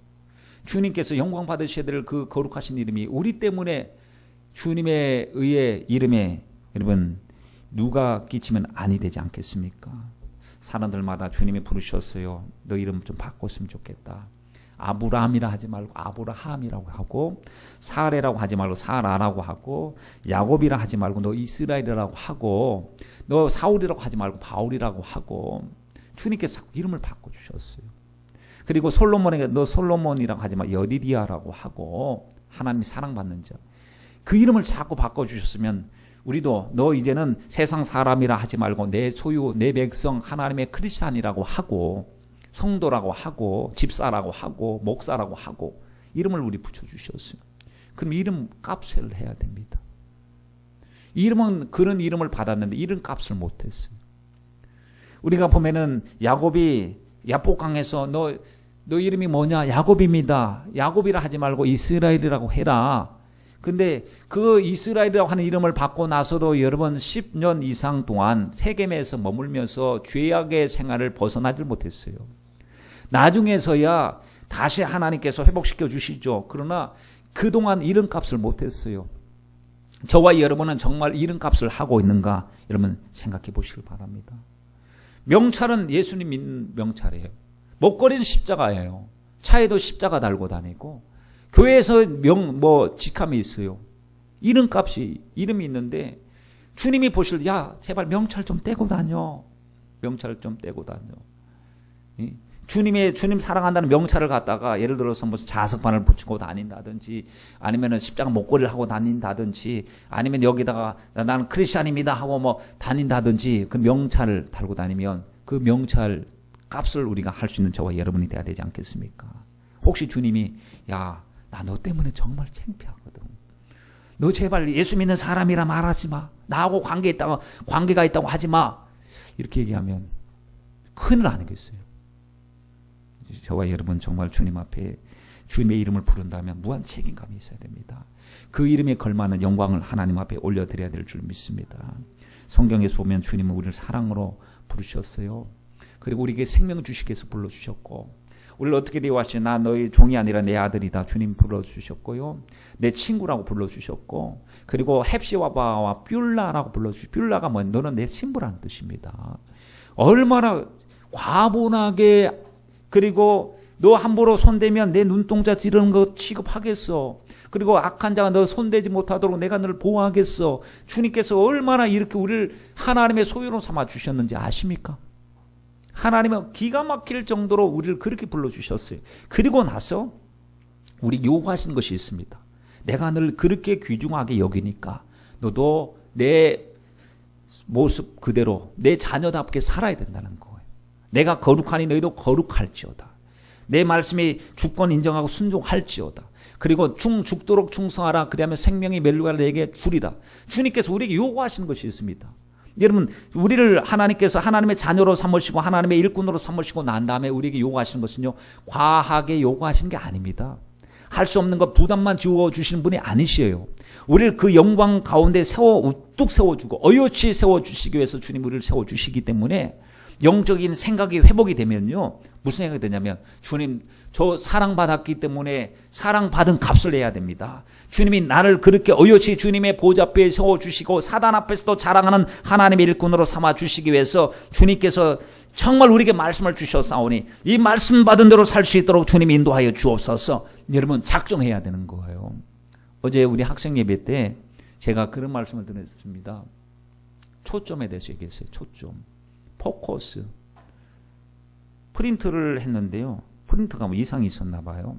주님께서 영광 받으셔야 될 그 거룩하신 이름이 우리 때문에 주님에 의해 이름에 여러분 누가 끼치면 아니 되지 않겠습니까? 사람들마다 주님이 부르셨어요. 너 이름 좀 바꿨으면 좋겠다. 아브라함이라 하지 말고 아브라함이라고 하고 사레라고 하지 말고 사라라고 하고 야곱이라 하지 말고 너 이스라엘이라고 하고 너 사울이라고 하지 말고 바울이라고 하고 주님께서 이름을 바꿔주셨어요. 그리고 솔로몬에게 너 솔로몬이라고 하지 말고 여디디아라고 하고 하나님이 사랑받는 자. 그 이름을 자꾸 바꿔주셨으면 우리도 너 이제는 세상 사람이라 하지 말고 내 소유 내 백성 하나님의 크리스찬이라고 하고 성도라고 하고 집사라고 하고 목사라고 하고 이름을 우리 붙여주셨어요. 그럼 이름 값을 해야 됩니다. 이름은 그런 이름을 받았는데 이름 값을 못했어요. 우리가 보면은 야곱이 야복강에서 너 이름이 뭐냐? 야곱입니다. 야곱이라 하지 말고 이스라엘이라고 해라. 근데 그 이스라엘이라고 하는 이름을 받고 나서도 여러분 10년 이상 동안 세겜에서 머물면서 죄악의 생활을 벗어나질 못했어요. 나중에서야 다시 하나님께서 회복시켜 주시죠. 그러나 그동안 이름값을 못했어요. 저와 여러분은 정말 이름값을 하고 있는가 여러분 생각해 보시길 바랍니다. 명찰은 예수님 믿는 명찰이에요. 목걸이는 십자가예요. 차에도 십자가 달고 다니고 교회에서 직함이 있어요. 이름이 있는데 주님이 보실 때 야 제발 명찰 좀 떼고 다녀. 명찰 좀 떼고 다녀. 주님 사랑한다는 명찰을 갖다가 예를 들어서 무슨 자석반을 붙이고 다닌다든지 아니면은 십자가 목걸이를 하고 다닌다든지 아니면 여기다가 나는 크리스찬입니다 하고 뭐 다닌다든지 그 명찰을 달고 다니면 그 명찰 값을 우리가 할 수 있는 저와 여러분이 돼야 되지 않겠습니까? 혹시 주님이 야 나 너 때문에 정말 창피하거든. 너 제발 예수 믿는 사람이라 말하지 마. 나하고 관계가 있다고 하지 마. 이렇게 얘기하면 큰일 나겠어요. 저와 여러분 정말 주님 앞에 주님의 이름을 부른다면 무한 책임감이 있어야 됩니다. 그 이름에 걸맞는 영광을 하나님 앞에 올려드려야 될 줄 믿습니다. 성경에서 보면 주님은 우리를 사랑으로 부르셨어요. 그리고 우리에게 생명을 주시기 위해서 불러주셨고, 우리를 어떻게 대우하시냐? 나 너희 종이 아니라 내 아들이다. 주님 불러주셨고요. 내 친구라고 불러주셨고, 그리고 헵시바와 뷸라라고 불러주셨고, 뷸라가 뭐냐? 너는 내 신부라는 뜻입니다. 얼마나 과분하게, 그리고 너 함부로 손대면 내 눈동자 찌르는 거 취급하겠어. 그리고 악한 자가 너 손대지 못하도록 내가 너를 보호하겠어. 주님께서 얼마나 이렇게 우리를 하나님의 소유로 삼아 주셨는지 아십니까? 하나님은 기가 막힐 정도로 우리를 그렇게 불러주셨어요. 그리고 나서 우리 요구하신 것이 있습니다. 내가 늘 그렇게 귀중하게 여기니까 너도 내 모습 그대로 내 자녀답게 살아야 된다는 거예요. 내가 거룩하니 너희도 거룩할지어다. 내 말씀이 주권 인정하고 순종할지어다. 그리고 죽도록 충성하라. 그다음에 생명이 멸류관을 내게 주리라. 주님께서 우리에게 요구하시는 것이 있습니다. 여러분, 우리를 하나님께서 하나님의 자녀로 삼으시고 하나님의 일꾼으로 삼으시고 난 다음에 우리에게 요구하시는 것은요, 과하게 요구하시는 게 아닙니다. 할 수 없는 것 부담만 지워주시는 분이 아니시에요. 우리를 그 영광 가운데 우뚝 세워주고 어여치 세워주시기 위해서 주님 우리를 세워주시기 때문에 영적인 생각이 회복이 되면요, 무슨 생각이 되냐면, 주님, 저 사랑받았기 때문에 사랑받은 값을 내야 됩니다. 주님이 나를 그렇게 어여치 주님의 보좌 앞에 세워주시고 사단 앞에서도 자랑하는 하나님의 일꾼으로 삼아주시기 위해서 주님께서 정말 우리에게 말씀을 주셨사오니 이 말씀 받은 대로 살 수 있도록 주님이 인도하여 주옵소서. 여러분, 작정해야 되는 거예요. 어제 우리 학생 예배 때 제가 그런 말씀을 드렸습니다. 초점에 대해서 얘기했어요. 초점. 포커스. 프린트를 했는데요. 프린트가 뭐 이상이 있었나 봐요.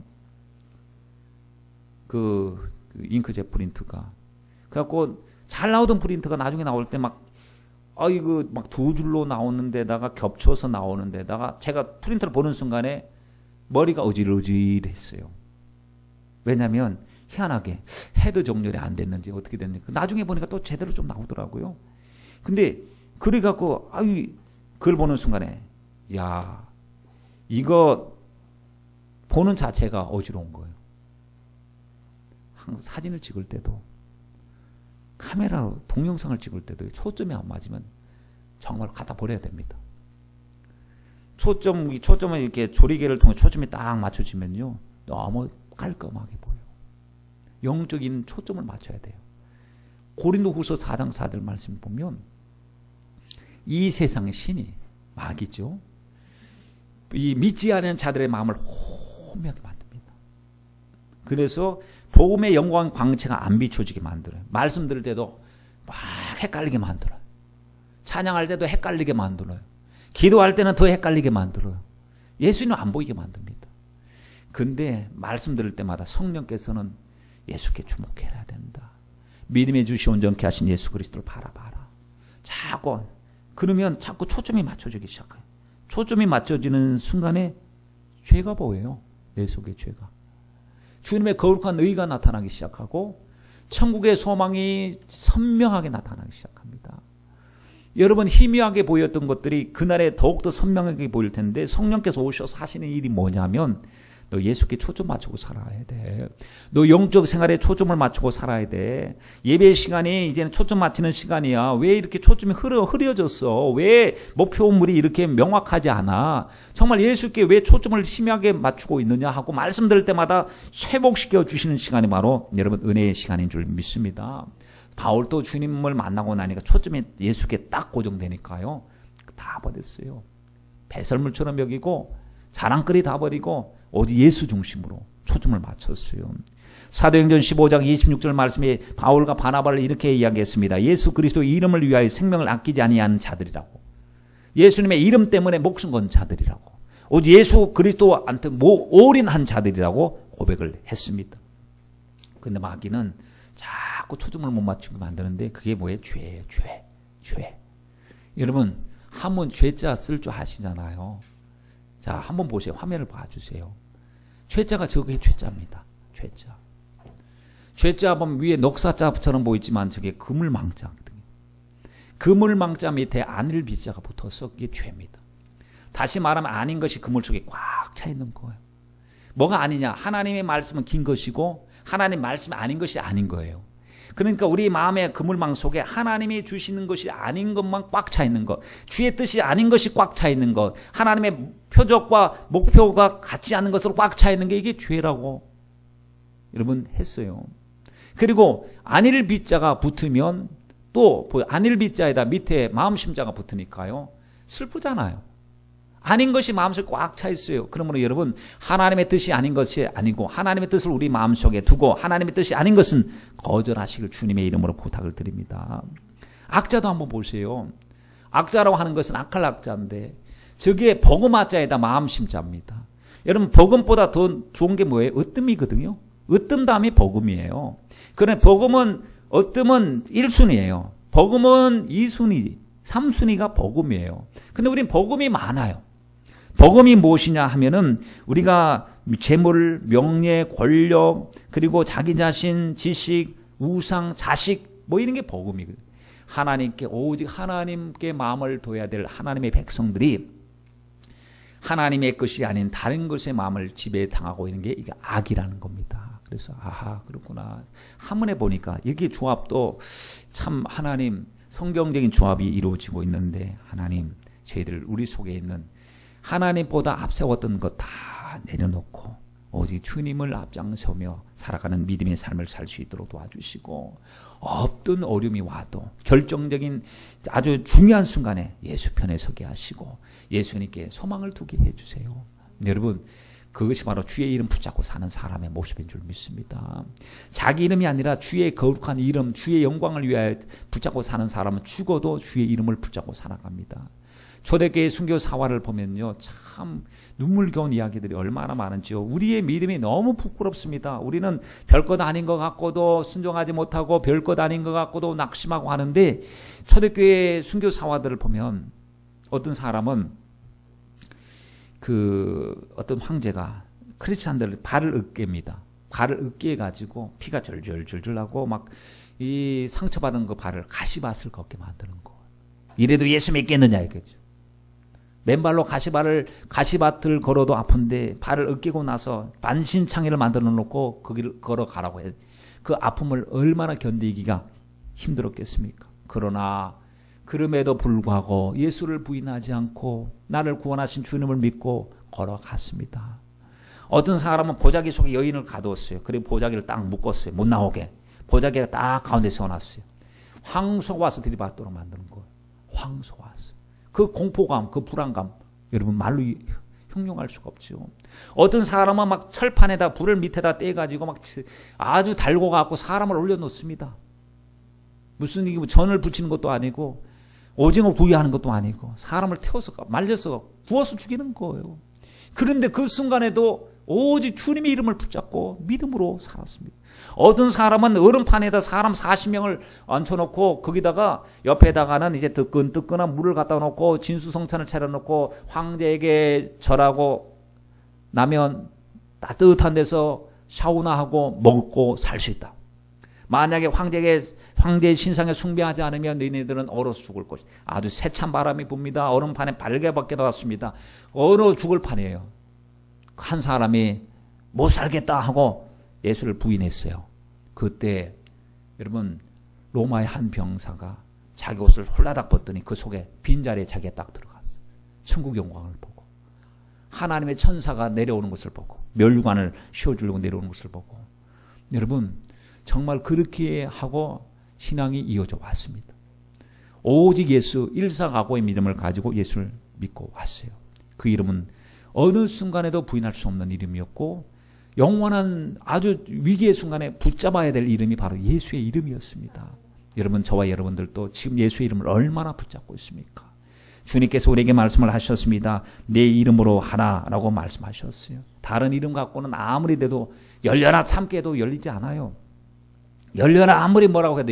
그 잉크젯 프린트가. 그래갖고 잘 나오던 프린트가 나중에 나올 때 막 두 줄로 나오는 데다가 겹쳐서 나오는 데다가 제가 프린트를 보는 순간에 머리가 어질어질했어요. 왜냐하면 희한하게 헤드 정렬이 안 됐는지 어떻게 됐는지 나중에 보니까 또 제대로 좀 나오더라고요. 근데 그래갖고 그걸 보는 순간에 야, 이거 보는 자체가 어지러운 거예요. 사진을 찍을 때도 카메라로 동영상을 찍을 때도 초점이 안 맞으면 정말 갖다 버려야 됩니다. 초점을 이렇게 조리개를 통해 초점이 딱 맞춰지면요, 너무 깔끔하게 보여요. 영적인 초점을 맞춰야 돼요. 고린도후서 4장 4절 말씀 보면 이 세상의 신이 마귀죠. 이 믿지 않은 자들의 마음을 혼미하게 만듭니다. 그래서 복음의 영광 광채가 안 비춰지게 만들어요. 말씀 들을 때도 막 헷갈리게 만들어요. 찬양할 때도 헷갈리게 만들어요. 기도할 때는 더 헷갈리게 만들어요. 예수님은 안 보이게 만듭니다. 근데 말씀 들을 때마다 성령께서는 예수께 주목해야 된다. 믿음의 주시 온전케 하신 예수 그리스도를 바라봐라. 그러면 자꾸 초점이 맞춰지기 시작해요. 초점이 맞춰지는 순간에 죄가 보여요. 내 속에 죄가. 주님의 거룩한 의가 나타나기 시작하고 천국의 소망이 선명하게 나타나기 시작합니다. 여러분, 희미하게 보였던 것들이 그날에 더욱더 선명하게 보일 텐데 성령께서 오셔서 하시는 일이 뭐냐면 너 예수께 초점 맞추고 살아야 돼. 너 영적 생활에 초점을 맞추고 살아야 돼. 예배 시간이 이제는 초점 맞추는 시간이야. 왜 이렇게 초점이 흐려졌어? 왜 목표물이 이렇게 명확하지 않아? 정말 예수께 왜 초점을 희미하게 맞추고 있느냐 하고 말씀 들을 때마다 회복시켜 주시는 시간이 바로 여러분 은혜의 시간인 줄 믿습니다. 바울도 주님을 만나고 나니까 초점이 예수께 딱 고정되니까요, 다 버렸어요. 배설물처럼 여기고 자랑거리 다 버리고 오직 예수 중심으로 초점을 맞췄어요. 사도행전 15장 26절 말씀에 바울과 바나바를 이렇게 이야기했습니다. 예수 그리스도의 이름을 위하여 생명을 아끼지 아니하는 자들이라고. 예수님의 이름 때문에 목숨 건 자들이라고. 오직 예수 그리스도한테 올인한 자들이라고 고백을 했습니다. 그런데 마귀는 자꾸 초점을 못 맞추게 만드는데 그게 뭐예요? 죄예요. 죄. 여러분, 한번 죄자 쓸 줄 아시잖아요. 자, 한번 보세요. 화면을 봐주세요. 죄자가 저게 죄자입니다. 죄자. 죄자 보면 위에 녹사자처럼 보이지만 저게 그물망자거든요. 그물망자 밑에 안일 비자가 붙어서 이게 죄입니다. 다시 말하면 아닌 것이 그물 속에 꽉 차 있는 거예요. 뭐가 아니냐? 하나님의 말씀은 긴 것이고 하나님 말씀이 아닌 것이 아닌 거예요. 그러니까 우리 마음의 그물망 속에 하나님이 주시는 것이 아닌 것만 꽉 차 있는 것, 주의 뜻이 아닌 것이 꽉 차 있는 것, 하나님의 표적과 목표가 같지 않은 것으로 꽉 차 있는 게 이게 죄라고 여러분 했어요. 그리고 안일 비자가 붙으면 또 안일 비자에다 밑에 마음심자가 붙으니까요. 슬프잖아요. 아닌 것이 마음속에 꽉 차 있어요. 그러므로 여러분 하나님의 뜻이 아닌 것이 아니고 하나님의 뜻을 우리 마음속에 두고 하나님의 뜻이 아닌 것은 거절하시길 주님의 이름으로 부탁을 드립니다. 악자도 한번 보세요. 악자라고 하는 것은 악할 악자인데 저게 복음자에다 마음심자입니다. 여러분 복음보다 더 좋은 게 뭐예요? 으뜸이거든요. 으뜸 다음이 복음이에요. 그런데 복음은 으뜸은 1순위예요. 복음은 2순위, 3순위가 복음이에요. 근데 우린 복음이 많아요. 복음이 무엇이냐 하면은 우리가 재물, 명예, 권력, 그리고 자기 자신, 지식, 우상, 자식 뭐 이런 게 복음이거든요. 하나님께 오직 하나님께 마음을 둬야 될 하나님의 백성들이 하나님의 것이 아닌 다른 것의 마음을 지배당하고 있는 게 이게 악이라는 겁니다. 그래서 아하 그렇구나. 한문에 보니까 여기 조합도 참 하나님 성경적인 조합이 이루어지고 있는데 하나님 저희들 우리 속에 있는 하나님보다 앞세웠던 것 다 내려놓고 오직 주님을 앞장서며 살아가는 믿음의 삶을 살 수 있도록 도와주시고 어떤 어려움이 와도 결정적인 아주 중요한 순간에 예수 편에 서게 하시고 예수님께 소망을 두게 해주세요. 여러분 그것이 바로 주의 이름 붙잡고 사는 사람의 모습인 줄 믿습니다. 자기 이름이 아니라 주의 거룩한 이름, 주의 영광을 위하여 붙잡고 사는 사람은 죽어도 주의 이름을 붙잡고 살아갑니다. 초대교회 순교 사화를 보면요, 참 눈물겨운 이야기들이 얼마나 많은지요. 우리의 믿음이 너무 부끄럽습니다. 우리는 별것 아닌 것 같고도 순종하지 못하고 별것 아닌 것 같고도 낙심하고 하는데 초대교회 순교 사화들을 보면 어떤 사람은 어떤 황제가 크리스찬들 발을 으깨입니다. 발을 으깨 가지고 피가 절절절절 나고 막 이 상처받은 그 발을 가시밭을 걷게 만드는 거. 이래도 예수 믿겠느냐 이거죠. 맨발로 가시밭을 걸어도 아픈데 발을 으깨고 나서 만신창이를 만들어 놓고 거기를 걸어가라고 해요. 그 아픔을 얼마나 견디기가 힘들었겠습니까? 그러나 그럼에도 불구하고 예수를 부인하지 않고 나를 구원하신 주님을 믿고 걸어갔습니다. 어떤 사람은 보자기 속에 여인을 가두었어요. 그리고 보자기를 딱 묶었어요. 못 나오게. 보자기가 딱 가운데 세워놨어요. 황소가 와서 들이받도록 만드는 거예요. 황소가 와서. 그 공포감, 그 불안감 여러분 말로 형용할 수가 없죠. 어떤 사람은 막 철판에다 불을 밑에다 떼가지고 막 아주 달고 갖고 사람을 올려놓습니다. 무슨 이게 전을 붙이는 것도 아니고 오징어 구이하는 것도 아니고 사람을 태워서 말려서 구워서 죽이는 거예요. 그런데 그 순간에도 오직 주님의 이름을 붙잡고 믿음으로 살았습니다. 어떤 사람은 얼음판에다 사람 40명을 얹혀놓고 거기다가 옆에다가는 이제 뜨끈뜨끈한 물을 갖다 놓고 진수성찬을 차려놓고 황제에게 절하고 나면 따뜻한 데서 샤우나 하고 먹고 살 수 있다. 만약에 황제의 신상에 숭배하지 않으면 너희들은 얼어서 죽을 것이다. 아주 세찬 바람이 붑니다. 얼음판에 발개밖에 나왔습니다. 얼어 죽을 판이에요. 한 사람이 못 살겠다 하고 예수를 부인했어요. 그때 여러분 로마의 한 병사가 자기 옷을 홀라닥 벗더니 그 속에 빈자리에 자기가 딱 들어갔어요. 천국 영광을 보고 하나님의 천사가 내려오는 것을 보고 멸관을 씌워주려고 내려오는 것을 보고 여러분 정말 그렇게 하고 신앙이 이어져 왔습니다. 오직 예수 일사각오의 믿음을 가지고 예수를 믿고 왔어요. 그 이름은 어느 순간에도 부인할 수 없는 이름이었고 영원한 아주 위기의 순간에 붙잡아야 될 이름이 바로 예수의 이름이었습니다. 여러분 저와 여러분들도 지금 예수의 이름을 얼마나 붙잡고 있습니까? 주님께서 우리에게 말씀을 하셨습니다. 내 이름으로 하라라고 말씀하셨어요. 다른 이름 갖고는 아무리 돼도 열려라 참깨도 열리지 않아요. 열려라 아무리 뭐라고 해도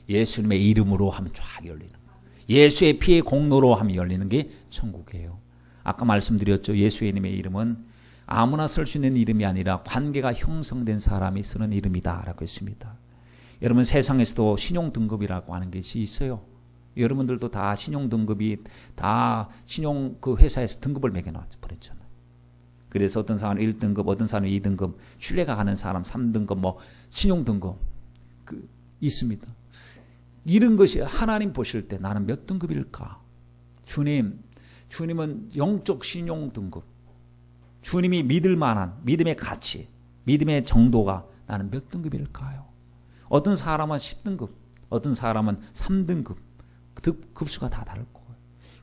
예수님의 이름으로 하면 쫙 열리는 거예요. 예수의 피의 공로로 하면 열리는 게 천국이에요. 아까 말씀드렸죠. 예수의 이름의 이름은 아무나 쓸 수 있는 이름이 아니라 관계가 형성된 사람이 쓰는 이름이다라고 했습니다. 여러분 세상에서도 신용 등급이라고 하는 것이 있어요. 여러분들도 다 신용 등급이 다 신용 그 회사에서 등급을 매겨놔 버렸잖아요. 그래서 어떤 사람은 1등급, 어떤 사람은 2등급, 신뢰가 가는 사람 3등급, 뭐 신용 등급 있습니다. 이런 것이 하나님 보실 때 나는 몇 등급일까? 주님은 영적 신용 등급. 주님이 믿을 만한 믿음의 가치, 믿음의 정도가 나는 몇 등급일까요? 어떤 사람은 10등급, 어떤 사람은 3등급. 급수가 다 다를 거예요.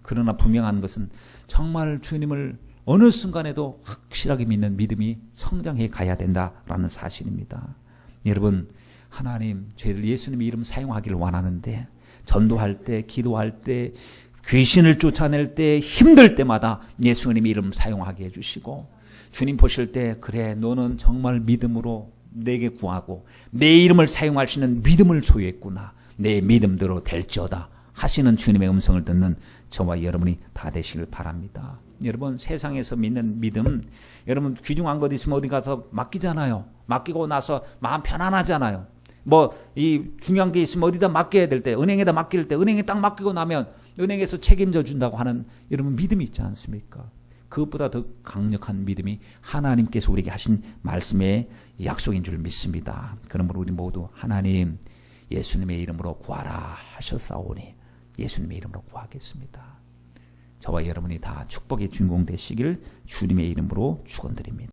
그러나 분명한 것은 정말 주님을 어느 순간에도 확실하게 믿는 믿음이 성장해 가야 된다라는 사실입니다. 여러분, 하나님, 저희들 예수님의 이름 사용하기를 원하는데 전도할 때, 기도할 때, 귀신을 쫓아낼 때, 힘들 때마다 예수님의 이름 사용하게 해주시고 주님 보실 때 그래 너는 정말 믿음으로 내게 구하고 내 이름을 사용할 수 있는 믿음을 소유했구나. 내 믿음대로 될지어다 하시는 주님의 음성을 듣는 저와 여러분이 다 되시길 바랍니다. 여러분 세상에서 믿는 믿음, 여러분 귀중한 것 있으면 어디 가서 맡기잖아요. 맡기고 나서 마음 편안하잖아요. 뭐 이 중요한 게 있으면 어디다 맡겨야 될 때, 은행에다 맡길 때 은행에 딱 맡기고 나면 은행에서 책임져 준다고 하는 여러분 믿음이 있지 않습니까? 그것보다 더 강력한 믿음이 하나님께서 우리에게 하신 말씀의 약속인 줄 믿습니다. 그러므로 우리 모두 하나님 예수님의 이름으로 구하라 하셨사오니 예수님의 이름으로 구하겠습니다. 저와 여러분이 다 축복의 주인공 되시길 주님의 이름으로 축원드립니다.